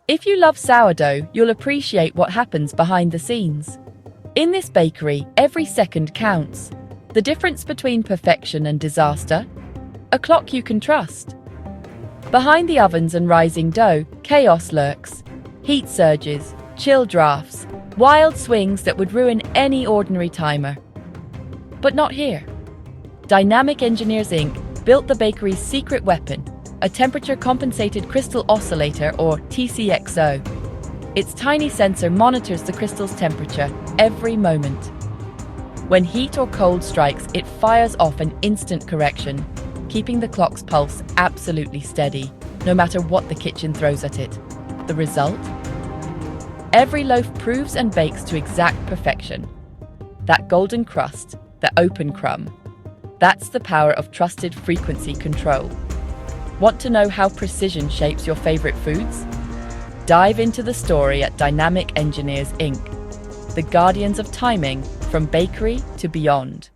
If you love sourdough, you'll appreciate what happens behind the scenes. In this bakery, every second counts. The difference between perfection and disaster? A clock you can trust. Behind the ovens and rising dough, chaos lurks. Heat surges, chill drafts, wild swings that would ruin any ordinary timer. But not here. Dynamic Engineers Inc. built the bakery's secret weapon, a temperature-compensated crystal oscillator, or TCXO. Its tiny sensor monitors the crystal's temperature every moment. When heat or cold strikes, it fires off an instant correction, keeping the clock's pulse absolutely steady, no matter what the kitchen throws at it. The result? Every loaf proves and bakes to exact perfection. That golden crust, the open crumb. That's the power of trusted frequency control. Want to know how precision shapes your favorite foods? Dive into the story at Dynamic Engineers Inc., the guardians of timing from bakery to beyond.